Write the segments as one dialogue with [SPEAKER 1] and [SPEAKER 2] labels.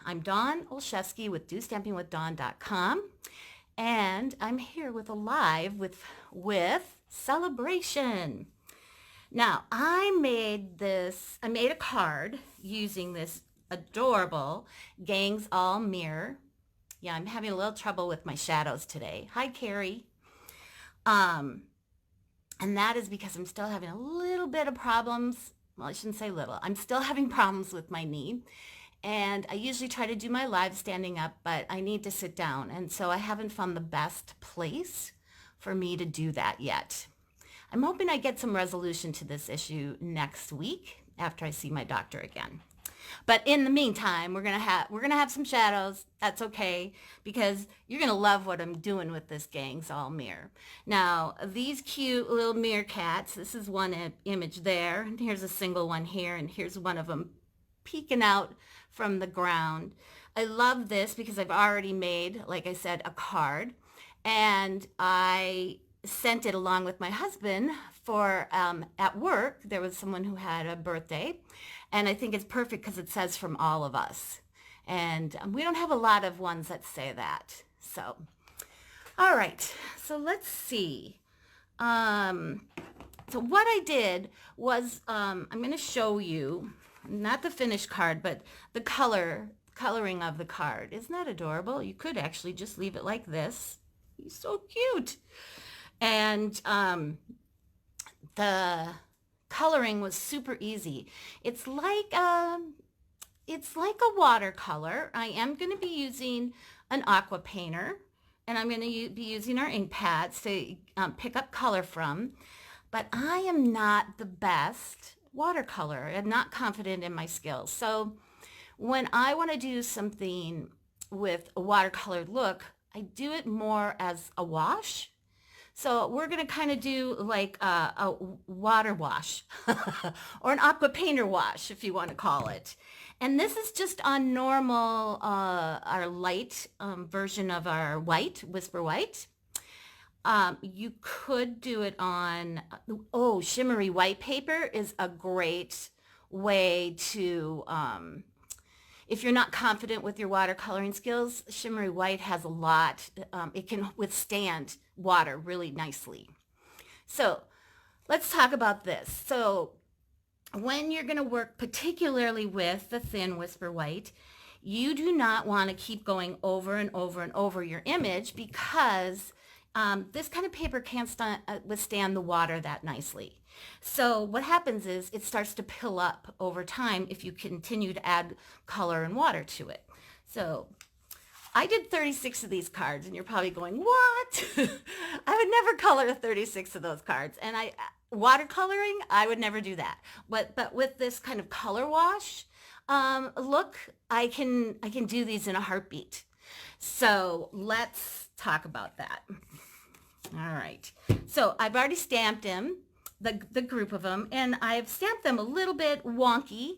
[SPEAKER 1] I'm Dawn Olszewski with DOstampingWithDawn.com, and I'm here with a live with Sale-a-Bration. Now, I made a card using this adorable Gangs All Meer. Yeah, I'm having a little trouble with my shadows today. Hi, Carrie. Um, and that is because I'm still having a little bit of problems. Well, I shouldn't say little. I'm still having problems with my knee. And I usually try to do my live standing up, but I need to sit down. And so I haven't found the best place for me to do that yet. I'm hoping I get some resolution to this issue next week after I see my doctor again. But in the meantime, we're gonna have some shadows. That's okay, because you're gonna love what I'm doing with this Gangs All Meer. Now, these cute little meerkats. This is one image there, and here's a single one here, and here's one of them peeking out from the ground. I love this because I've already made, like I said, a card, and I sent it along with my husband for at work. There was someone who had a birthday, and I think it's perfect because it says from all of us. And we don't have a lot of ones that say that. So, all right, so let's see. So what I did was, I'm going to show you, not the finished card, but the coloring of the card. Isn't that adorable? You could actually just leave it like this. He's so cute. And the coloring was super easy. It's like a watercolor. I am going to be using an aqua painter, and I'm going to be using our ink pads to pick up color from. But I am not the best watercolor. I'm not confident in my skills. So when I want to do something with a watercolored look, I do it more as a wash. So we're going to kind of do like a water wash or an aqua painter wash, if you want to call it. And this is just on normal, our light version of our white, Whisper White. You could do it on, shimmery white paper is a great way to, if you're not confident with your watercoloring skills, shimmery white has a lot. It can withstand water really nicely. So let's talk about this. So when you're going to work particularly with the thin Whisper White, you do not want to keep going over and over and over your image, because this kind of paper can't withstand the water that nicely. So what happens is it starts to pill up over time if you continue to add color and water to it. So I did 36 of these cards, and you're probably going, what? I would never color 36 of those cards. And watercoloring, I would never do that. But with this kind of color wash look, I can do these in a heartbeat. So let's talk about that. All right. So I've already stamped them, the group of them, and I've stamped them a little bit wonky.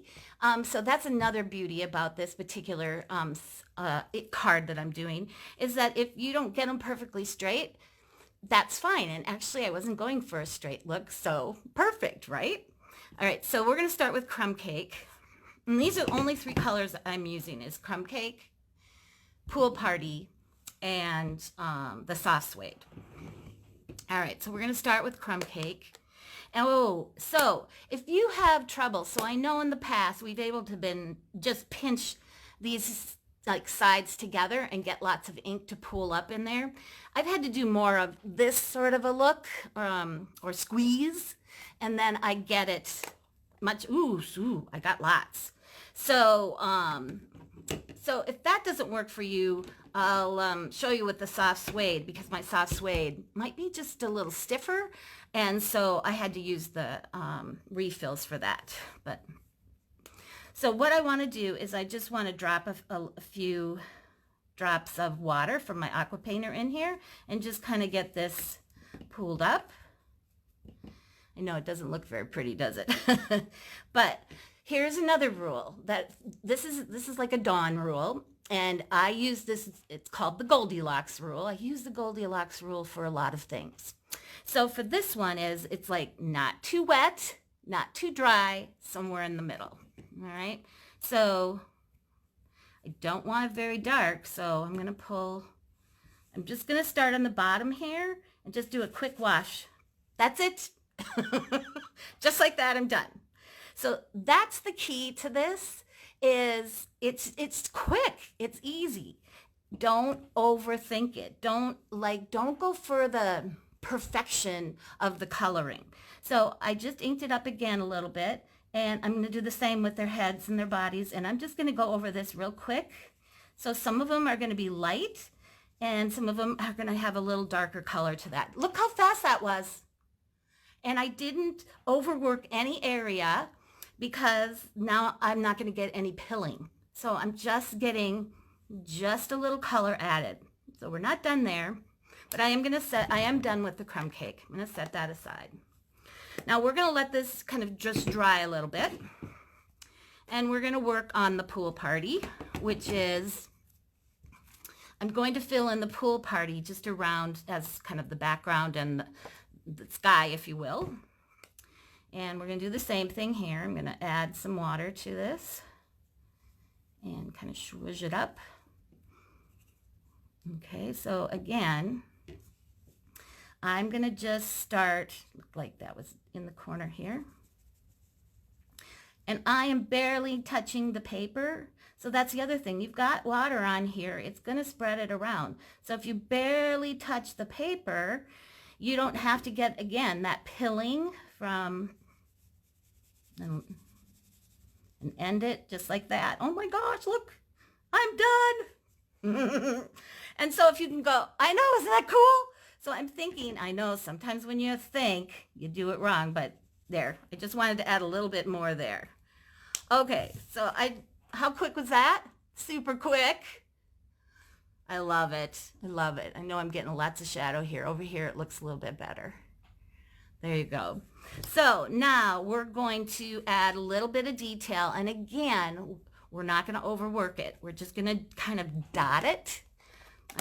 [SPEAKER 1] So that's another beauty about this particular card that I'm doing, is that if you don't get them perfectly straight, that's fine. And actually, I wasn't going for a straight look, so perfect, right? All right, so we're going to start with Crumb Cake. And these are only 3 colors that I'm using, is Crumb Cake, Pool Party, and the Soft Suede. All right, so we're going to start with Crumb Cake. So if you have trouble, so I know in the past we've able to just pinch these like sides together and get lots of ink to pool up in there. I've had to do more of this sort of a look, or squeeze, and then I get it much, I got lots. So, so if that doesn't work for you, I'll show you with the soft suede, because my soft suede might be just a little stiffer, and so I had to use the refills for that. But so what I want to do is I just want to drop a few drops of water from my aqua painter in here and just kind of get this pooled up. I know it doesn't look very pretty, does it? But here's another rule, that this is like a Dawn rule, and I use this, it's called the Goldilocks rule. I use the Goldilocks rule for a lot of things. So for this one it's like not too wet, not too dry, somewhere in the middle. All right. So I don't want it very dark, so I'm just going to start on the bottom here and just do a quick wash. That's it. Just like that, I'm done. So that's the key to this is it's quick. It's easy. Don't overthink it. Don't go for the perfection of the coloring. So I just inked it up again a little bit, and I'm going to do the same with their heads and their bodies, and I'm just going to go over this real quick. So some of them are going to be light, and some of them are going to have a little darker color to that. Look how fast that was. And I didn't overwork any area because now I'm not going to get any pilling. So I'm just getting just a little color added. So we're not done there, but I am done with the crumb cake. I'm going to set that aside. Now we're going to let this kind of just dry a little bit. And we're going to work on the pool party, which is, I'm going to fill in the pool party just around as kind of the background and the sky, if you will. And we're going to do the same thing here. I'm going to add some water to this and kind of swoosh it up. Okay, so again, I'm going to just start, look like that was in the corner here. And I am barely touching the paper. So that's the other thing. You've got water on here. It's going to spread it around. So if you barely touch the paper, you don't have to get, again, that pilling from, and end it just like that. Oh my gosh, look, I'm done. And so if you can go, I know, isn't that cool? So I'm thinking, I know sometimes when you think, you do it wrong, but there, I just wanted to add a little bit more there. Okay, so how quick was that? Super quick. I love it. I love it. I know I'm getting lots of shadow here. Over here, it looks a little bit better. There you go. So now we're going to add a little bit of detail. And again, we're not going to overwork it. We're just going to kind of dot it.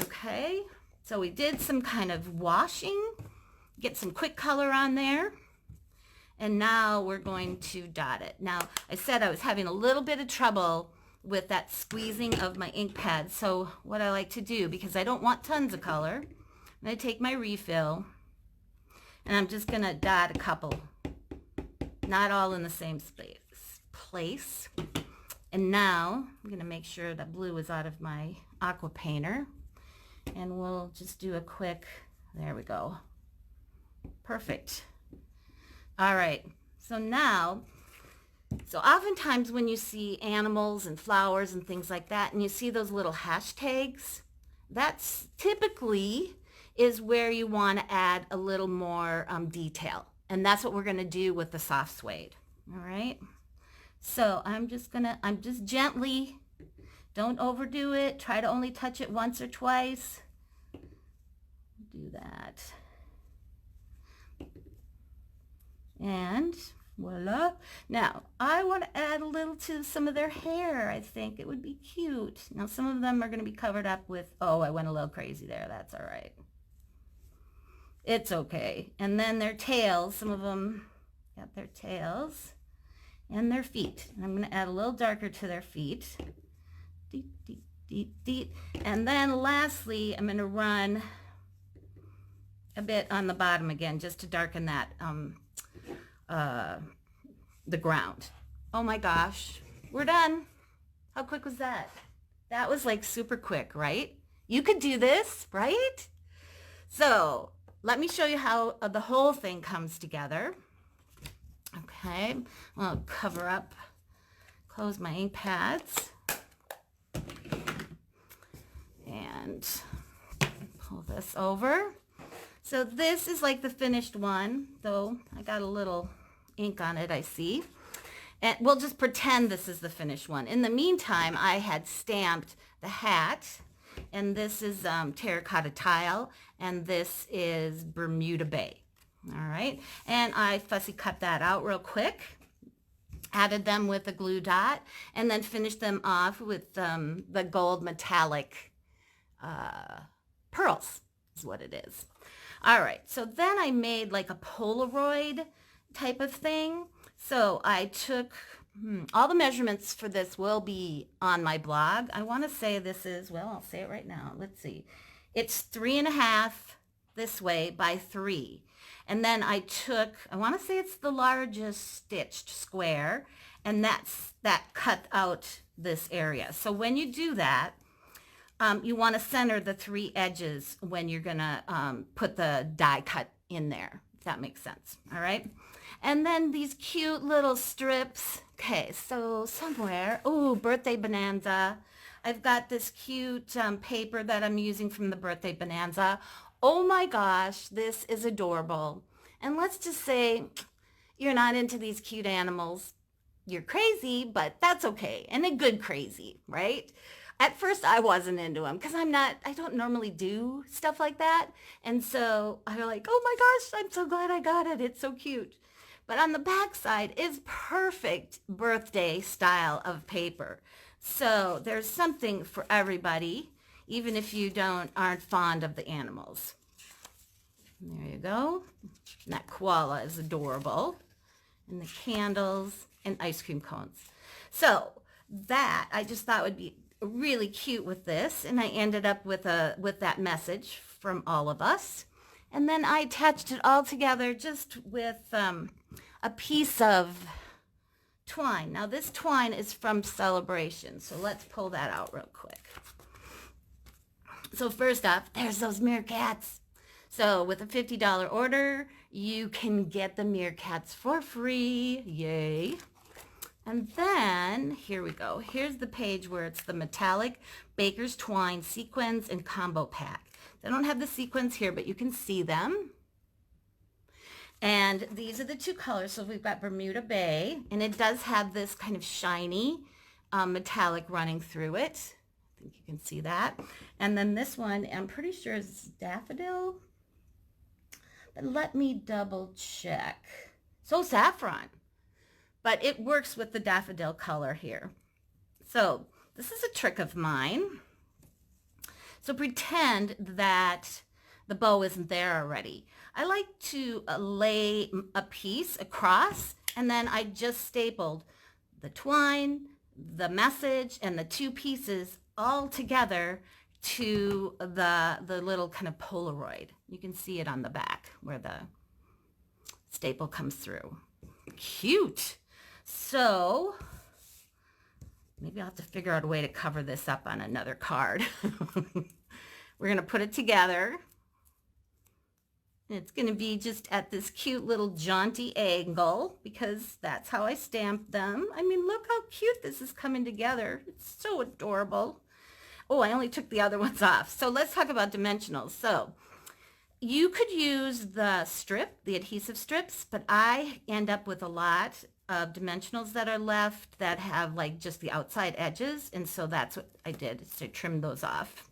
[SPEAKER 1] Okay. So we did some kind of washing, get some quick color on there. And now we're going to dot it. Now, I said I was having a little bit of trouble with that squeezing of my ink pad. So what I like to do, because I don't want tons of color, I'm going to take my refill and I'm just going to dot a couple, not all in the same place. And now I'm going to make sure that blue is out of my aqua painter, and we'll just do a quick, there we go. Perfect. All right. So now, so oftentimes when you see animals and flowers and things like that, and you see those little hashtags, that's typically is where you want to add a little more detail. And that's what we're going to do with the soft suede. All right. So I'm just gently, don't overdo it. Try to only touch it once or twice. Do that. And voila. Now, I want to add a little to some of their hair. I think it would be cute. Now, some of them are going to be covered up with, oh, I went a little crazy there. That's all right. It's okay. And then their tails, some of them got their tails and their feet. And I'm going to add a little darker to their feet. Deet, deet, deet, deet. And then lastly, I'm going to run a bit on the bottom again, just to darken that, the ground. Oh my gosh, we're done. How quick was that? That was like super quick, right? You could do this, right? So let me show you how the whole thing comes together. Okay, I'll cover up, close my ink pads, and pull this over. So this is like the finished one, though I got a little ink on it, I see. And we'll just pretend this is the finished one. In the meantime, I had stamped the hat, and this is terracotta tile, and this is Bermuda Bay. All right, and I fussy cut that out real quick, added them with a glue dot, and then finished them off with the gold metallic pearls is what it is. All right, so then I made like a Polaroid type of thing. So I took All the measurements for this will be on my blog. I want to say this is, well, I'll say it right now. Let's see. It's 3.5 this way by 3. And then I want to say it's the largest stitched square, and that cut out this area. So when you do that, you want to center the 3 edges when you're going to put the die cut in there, if that makes sense. All right. And then these cute little strips. Okay, so somewhere, birthday bonanza. I've got this cute paper that I'm using from the birthday bonanza. Oh my gosh, this is adorable. And let's just say you're not into these cute animals. You're crazy, but that's okay. And a good crazy, right? At first I wasn't into them because I don't normally do stuff like that. And so I was like, oh my gosh, I'm so glad I got it. It's so cute. But on the back side is perfect birthday style of paper. So there's something for everybody, even if you aren't fond of the animals. There you go. And that koala is adorable. And the candles and ice cream cones. So that I just thought would be really cute with this. And I ended up with that message from all of us. And then I attached it all together just with a piece of twine. Now this twine is from Sale-a-Bration, so let's pull that out real quick. So first off, there's those meerkats. So with a $50 order, you can get the meerkats for free. Yay. And then, here we go. Here's the page where it's the metallic baker's twine sequins and combo pack. They don't have the sequins here, but you can see them. And these are the 2 colors. So we've got Bermuda Bay, and it does have this kind of shiny metallic running through it. I think you can see that. And then this one, I'm pretty sure is daffodil. But let me double check. So saffron. But it works with the daffodil color here. So this is a trick of mine. So pretend that the bow isn't there already. I like to lay a piece across, and then I just stapled the twine, the message, and the 2 pieces all together to the little kind of Polaroid. You can see it on the back where the staple comes through. Cute. So maybe I'll have to figure out a way to cover this up on another card. We're going to put it together. It's going to be just at this cute little jaunty angle because that's how I stamped them. I mean, look how cute this is coming together. It's so adorable. Oh, I only took the other ones off. So let's talk about dimensionals. So you could use the strip, the adhesive strips, but I end up with a lot of dimensionals that are left that have like just the outside edges. And so that's what I did, is to trim those off.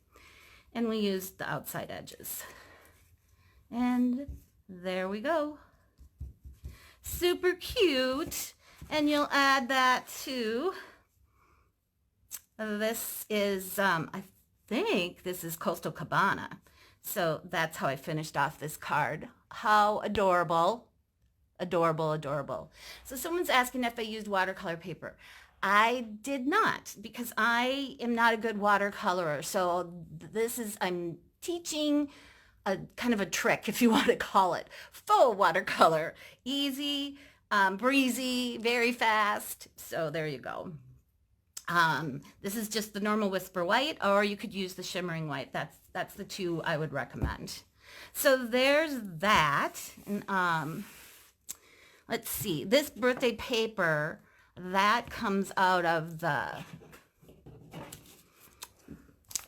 [SPEAKER 1] And we used the outside edges. And there we go. Super cute. And you'll add that to, this is, I think this is Coastal Cabana. So that's how I finished off this card. How adorable. Adorable, adorable. So someone's asking if I used watercolor paper. I did not, because I am not a good watercolorer. So I'm teaching a kind of a trick, if you want to call it. Faux watercolor. Easy, breezy, very fast. So there you go. This is just the normal Whisper White, or you could use the shimmering white. That's the 2 I would recommend. So there's that. And, let's see. This birthday paper, that comes out of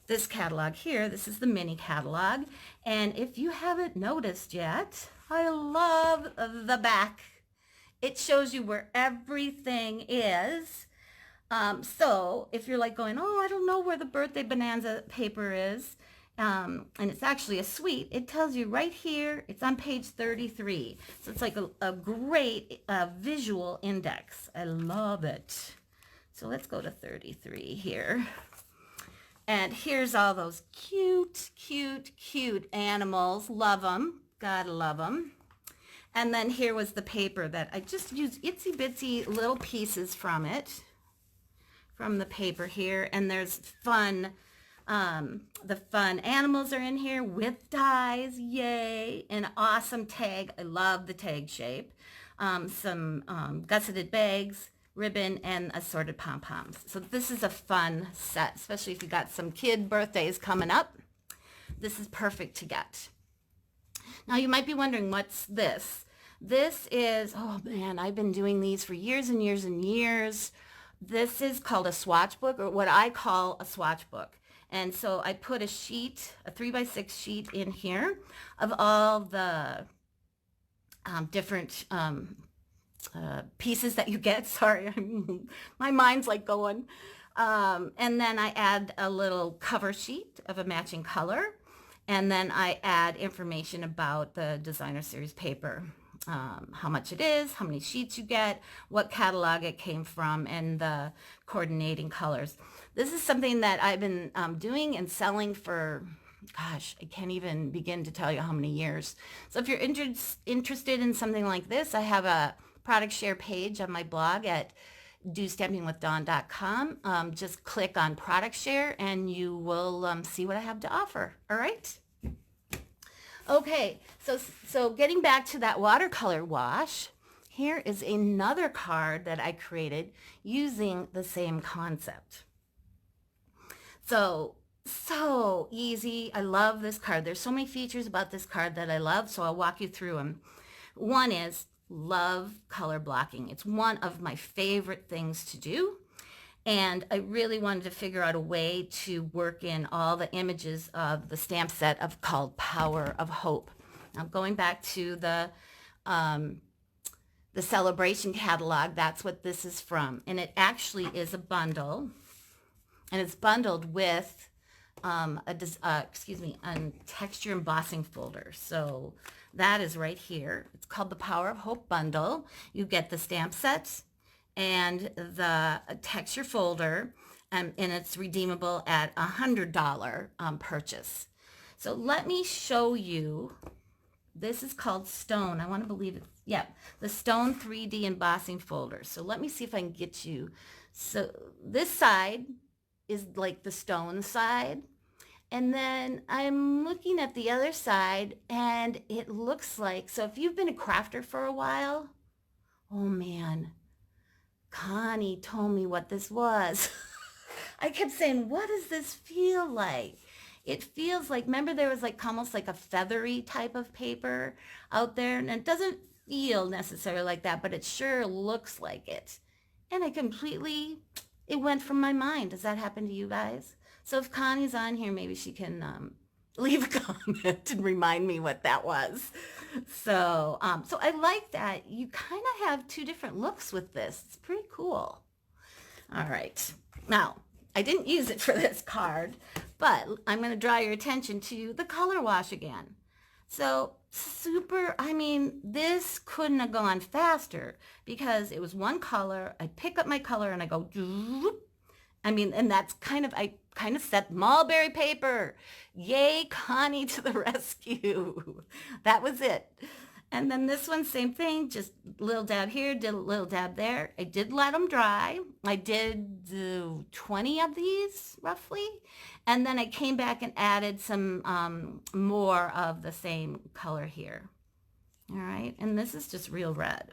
[SPEAKER 1] this catalog here. This is the mini catalog. And if you haven't noticed yet, I love the back. It shows you where everything is. So if you're like going, oh, I don't know where the birthday bonanza paper is, and it's actually a suite, it tells you right here. It's on page 33. So it's like a great visual index. I love it. So let's go to 33 here. And here's all those cute, cute, cute animals. Love them. Gotta love them. And then here was the paper that I just used itsy bitsy little pieces from it, from the paper here. And there's fun, the fun animals are in here with dies, yay, an awesome tag. I love the tag shape. Some gusseted bags, ribbon, and assorted pom-poms. So this is a fun set, especially if you got some kid birthdays coming up. This is perfect to get. Now you might be wondering, what's this? This is, oh man, I've been doing these for years and years and years. This is called a swatch book, or what I call a swatch book. And so I put a sheet, a 3x6 sheet in here of all the different pieces that you get. Sorry, my mind's like going. And then I add a little cover sheet of a matching color. And then I add information about the designer series paper, how much it is, how many sheets you get, what catalog it came from, and the coordinating colors. This is something that I've been doing and selling for, gosh, I can't even begin to tell you how many years. So if you're interested in something like this, I have a product share page on my blog at DOstampingwithDawn.com. Just click on product share and you will see what I have to offer. All right. Okay, so getting back to that watercolor wash, here is another card that I created using the same concept. So easy. I love this card. There's so many features about this card that I love, so I'll walk you through them. One is love color blocking. It's one of my favorite things to do. And I really wanted to figure out a way to work in all the images of the stamp set called Power of Hope. Now going back to the Sale-a-Bration catalog, that's what this is from. And it actually is a bundle. And it's bundled with a texture embossing folder. So that is right here. It's called the Power of Hope bundle. You get the stamp sets and the texture folder, and it's redeemable at $100 purchase. So let me show you. This is called Stone. I want to believe it's, yeah, the Stone 3D embossing folder. So let me see if I can get you. So this side is like the stone side. And then I'm looking at the other side and it looks like, so if you've been a crafter for a while, oh man, Connie told me what this was. I kept saying, what does this feel like? It feels like, remember there was like almost like a feathery type of paper out there, and it doesn't feel necessarily like that, but it sure looks like it. And it went from my mind. Does that happen to you guys? So if Connie's on here, maybe she can leave a comment and remind me what that was. So I like that. You kind of have two different looks with this. It's pretty cool. All right. Now, I didn't use it for this card, but I'm going to draw your attention to the color wash again. So this couldn't have gone faster because it was one color. I pick up my color and I go, and that's I kind of set mulberry paper. Yay, Connie to the rescue. That was it. And then this one, same thing, just a little dab here, did a little dab there. I did let them dry. I did 20 of these, roughly. And then I came back and added some more of the same color here. All right, and this is just real red.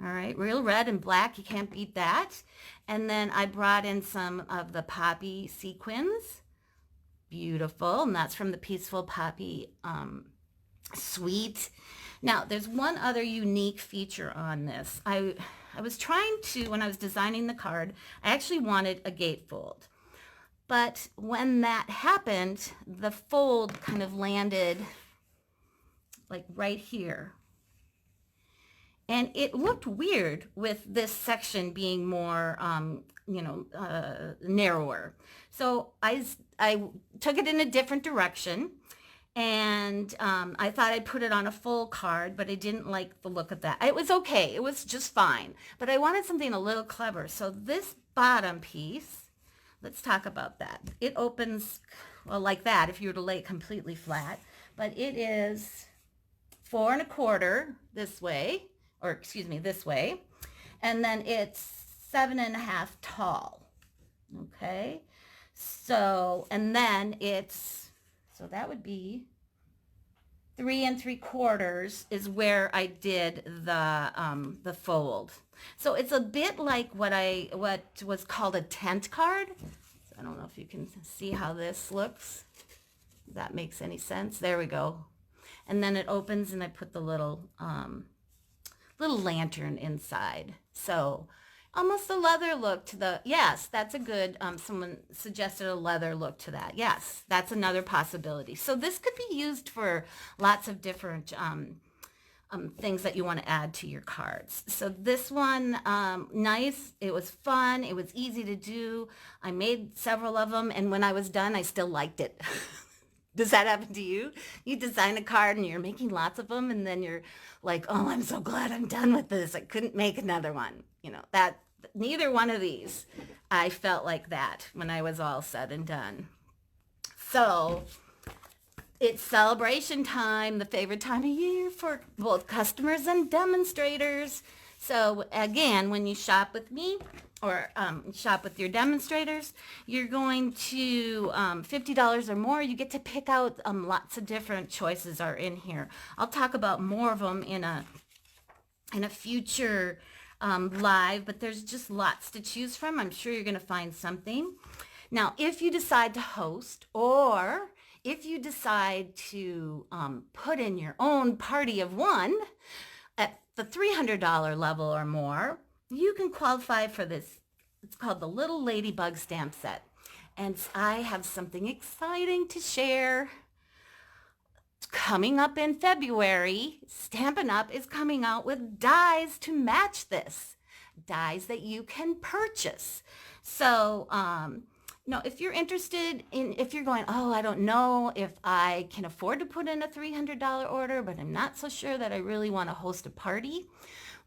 [SPEAKER 1] All right, real red and black, you can't beat that. And then I brought in some of the poppy sequins. Beautiful, and that's from the Peaceful Poppy Suite. Now, there's one other unique feature on this. I was trying to, when I was designing the card, I actually wanted a gatefold. But when that happened, the fold kind of landed like right here. And it looked weird with this section being more, narrower. So I took it in a different direction. And I thought I'd put it on a full card, but I didn't like the look of that. It was okay. It was just fine. But I wanted something a little clever. So this bottom piece, let's talk about that. It opens, well, like that if you were to lay it completely flat. But it is 4.25 this way, or excuse me, this way. And then it's 7.5 tall. Okay. So, and then so that would be 3.75 is where I did the fold. So it's a bit like what was called a tent card. So I don't know if you can see how this looks. If that makes any sense. There we go. And then it opens and I put the little lantern inside. So almost a leather look to the, yes, that's a good, someone suggested a leather look to that. Yes, that's another possibility. So this could be used for lots of different things that you want to add to your cards. So this one, nice. It was fun. It was easy to do. I made several of them, and when I was done, I still liked it. Does that happen to you? You design a card and you're making lots of them, and then you're like, oh, I'm so glad I'm done with this. I couldn't make another one. You know, that neither one of these, I felt like that when I was all said and done. So it's celebration time, the favorite time of year for both customers and demonstrators. So again, when you shop with me or shop with your demonstrators, you're going to $50 or more. You get to pick out lots of different choices are in here. I'll talk about more of them in a future live, but there's just lots to choose from. I'm sure you're going to find something. Now, if you decide to host, or if you decide to put in your own party of one at the $300 level or more, you can qualify for this. It's called the Little Ladybug Stamp Set. And I have something exciting to share. Coming up in February, Stampin' Up! Is coming out with dies to match this. Dies that you can purchase. So, if you're interested in, if you're going, oh, I don't know if I can afford to put in a $300 order, but I'm not so sure that I really want to host a party.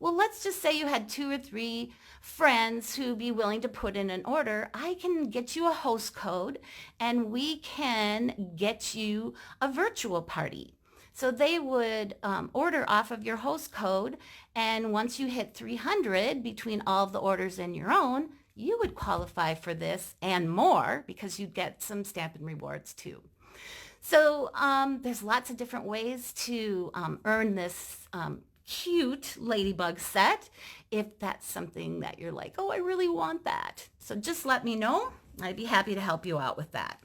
[SPEAKER 1] Well, let's just say you had 2 or 3 friends who'd be willing to put in an order. I can get you a host code and we can get you a virtual party. So they would order off of your host code, and once you hit 300 between all of the orders and your own, you would qualify for this and more because you'd get some Stampin' rewards too. So there's lots of different ways to earn this cute ladybug set if that's something that you're like, oh, I really want that. So just let me know. I'd be happy to help you out with that.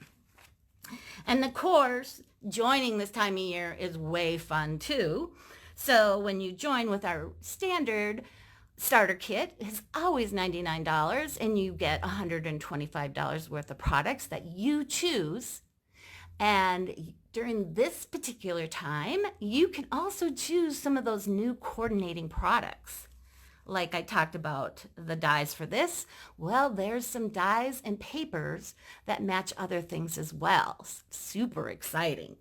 [SPEAKER 1] And of course, joining this time of year is way fun too. So when you join with our standard starter kit, it's always $99 and you get $125 worth of products that you choose. And during this particular time, you can also choose some of those new coordinating products. Like I talked about the dies for this. Well, there's some dies and papers that match other things as well. Super exciting.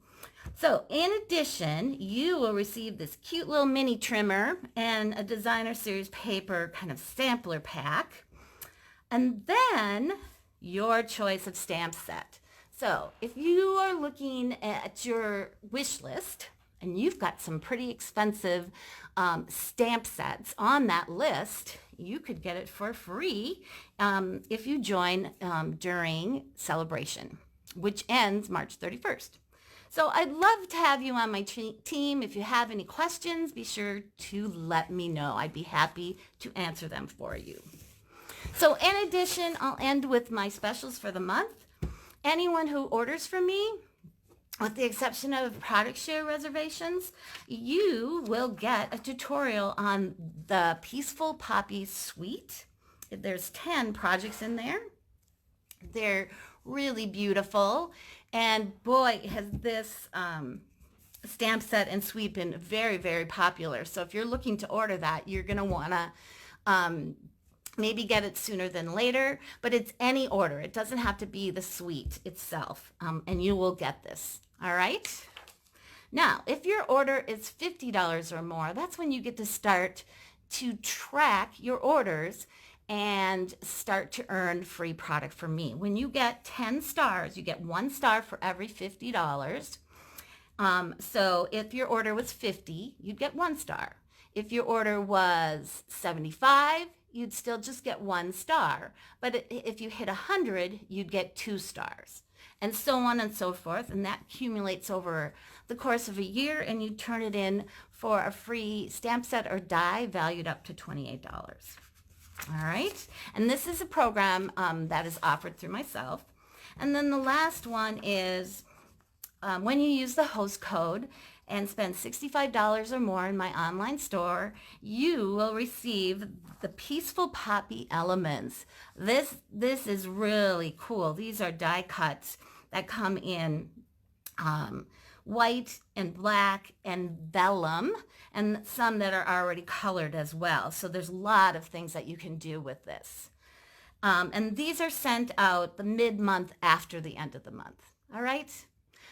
[SPEAKER 1] So in addition, you will receive this cute little mini trimmer and a designer series paper kind of sampler pack. And then your choice of stamp set. So if you are looking at your wish list and you've got some pretty expensive stamp sets on that list, you could get it for free if you join during Sale-a-Bration, which ends March 31st. So I'd love to have you on my team. If you have any questions, be sure to let me know. I'd be happy to answer them for you. So in addition, I'll end with my specials for the month. Anyone who orders from me, with the exception of product share reservations, you will get a tutorial on the Peaceful Poppy Suite. There's 10 projects in there. They're really beautiful. And boy, has this stamp set and suite been very, very popular. So if you're looking to order that, you're going to want to maybe get it sooner than later, but it's any order. It doesn't have to be the suite itself, and you will get this. All right? Now, if your order is $50 or more, that's when you get to start to track your orders and start to earn free product from me. When you get 10 stars, you get 1 star for every $50. So if your order was 50, you'd get 1 star. If your order was 75, you'd still just get 1 star. But if you hit 100, you'd get 2 stars. And so on and so forth. And that accumulates over the course of a year, and you turn it in for a free stamp set or die valued up to $28. All right. And this is a program that is offered through myself. And then the last one is when you use the host code and spend $65 or more in my online store, you will receive the Peaceful Poppy Elements. This is really cool. These are die cuts that come in white and black and vellum, and some that are already colored as well. So there's a lot of things that you can do with this. And these are sent out the mid-month after the end of the month. All right?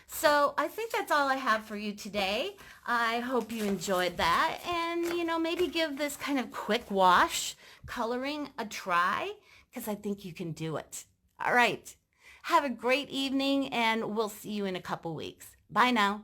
[SPEAKER 1] So I think that's all I have for you today. I hope you enjoyed that, and, maybe give this kind of quick wash coloring a try, because I think you can do it. All right. Have a great evening, and we'll see you in a couple weeks. Bye now.